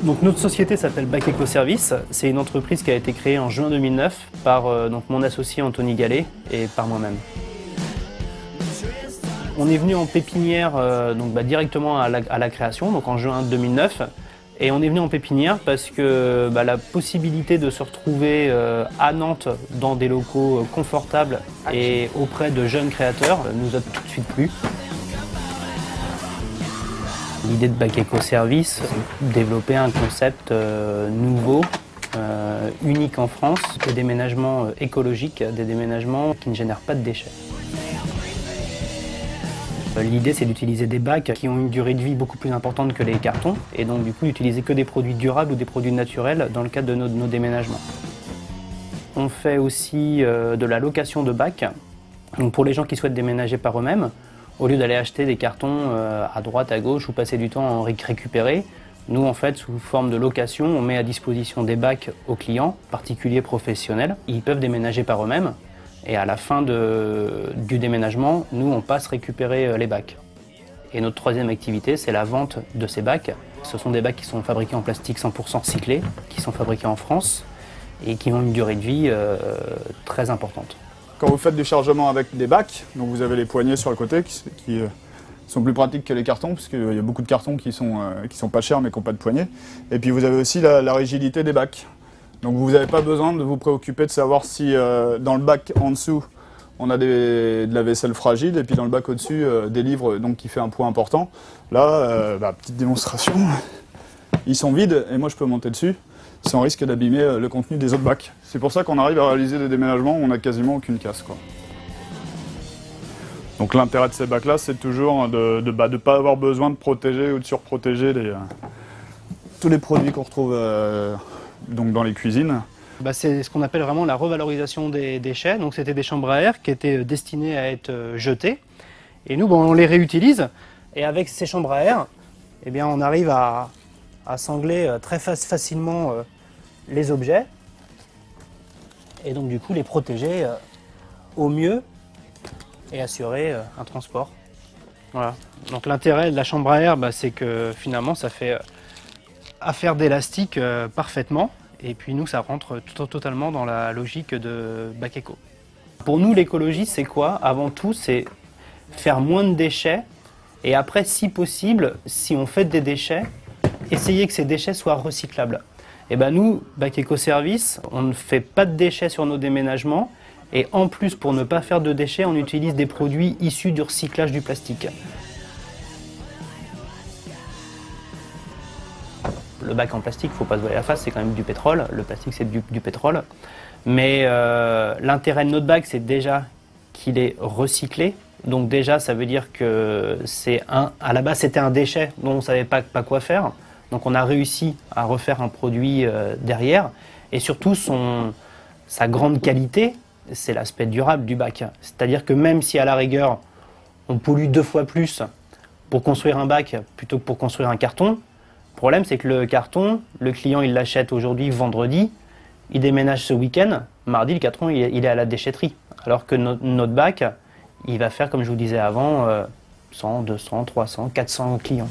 Donc notre société s'appelle Bac Eco Service. C'est une entreprise qui a été créée en juin 2009 par mon associé Anthony Gallet et par moi-même. On est venu en pépinière directement à la création, donc en juin 2009. Et on est venu en pépinière parce que la possibilité de se retrouver à Nantes dans des locaux confortables et auprès de jeunes créateurs nous a tout de suite plu. L'idée de Bac Eco Service, c'est de développer un concept nouveau, unique en France, des déménagements écologiques, des déménagements qui ne génèrent pas de déchets. L'idée, c'est d'utiliser des bacs qui ont une durée de vie beaucoup plus importante que les cartons et donc du coup d'utiliser que des produits durables ou des produits naturels dans le cadre de nos déménagements. On fait aussi de la location de bacs. Donc pour les gens qui souhaitent déménager par eux-mêmes, au lieu d'aller acheter des cartons à droite, à gauche ou passer du temps à en récupérer, nous en fait sous forme de location, on met à disposition des bacs aux clients, particuliers, professionnels. Ils peuvent déménager par eux-mêmes. Et à la fin du déménagement, nous, on passe récupérer les bacs. Et notre troisième activité, c'est la vente de ces bacs. Ce sont des bacs qui sont fabriqués en plastique 100% recyclé, qui sont fabriqués en France et qui ont une durée de vie très importante. Quand vous faites du chargement avec des bacs, donc vous avez les poignées sur le côté qui sont plus pratiques que les cartons, parce qu'il y a beaucoup de cartons qui sont pas chers mais qui n'ont pas de poignées. Et puis vous avez aussi la rigidité des bacs. Donc vous n'avez pas besoin de vous préoccuper de savoir si dans le bac en dessous on a de la vaisselle fragile et puis dans le bac au-dessus des livres donc, qui fait un poids important. Là, petite démonstration, ils sont vides et moi je peux monter dessus sans risque d'abîmer le contenu des autres bacs. C'est pour ça qu'on arrive à réaliser des déménagements où on n'a quasiment aucune casse, quoi. Donc l'intérêt de ces bacs-là, c'est toujours de ne pas avoir besoin de protéger ou de surprotéger tous les produits qu'on retrouve donc dans les cuisines. C'est ce qu'on appelle vraiment la revalorisation des déchets. Donc c'était des chambres à air qui étaient destinées à être jetées. Et nous, on les réutilise. Et avec ces chambres à air, on arrive à sangler très facilement les objets. Et donc du coup les protéger au mieux et assurer un transport. Voilà. Donc l'intérêt de la chambre à air, c'est que finalement ça fait affaire d'élastique parfaitement. Et puis nous, ça rentre totalement dans la logique de Bac Eco. Pour nous, l'écologie, c'est quoi? Avant tout, c'est faire moins de déchets. Et après, si possible, si on fait des déchets, essayer que ces déchets soient recyclables. Et nous, Bac Eco Service, on ne fait pas de déchets sur nos déménagements. Et en plus, pour ne pas faire de déchets, on utilise des produits issus du recyclage du plastique. Le bac en plastique, il ne faut pas se voiler la face, c'est quand même du pétrole. Le plastique, c'est du pétrole. Mais l'intérêt de notre bac, c'est déjà qu'il est recyclé. Donc déjà, ça veut dire que à la base, c'était un déchet dont on ne savait pas quoi faire. Donc on a réussi à refaire un produit derrière. Et surtout, sa grande qualité, c'est l'aspect durable du bac. C'est-à-dire que même si à la rigueur, on pollue 2 fois plus pour construire un bac plutôt que pour construire un carton, le problème, c'est que le carton, le client, il l'achète aujourd'hui, vendredi, il déménage ce week-end, mardi, le carton, il est à la déchetterie. Alors que notre bac, il va faire, comme je vous disais avant, 100, 200, 300, 400 clients.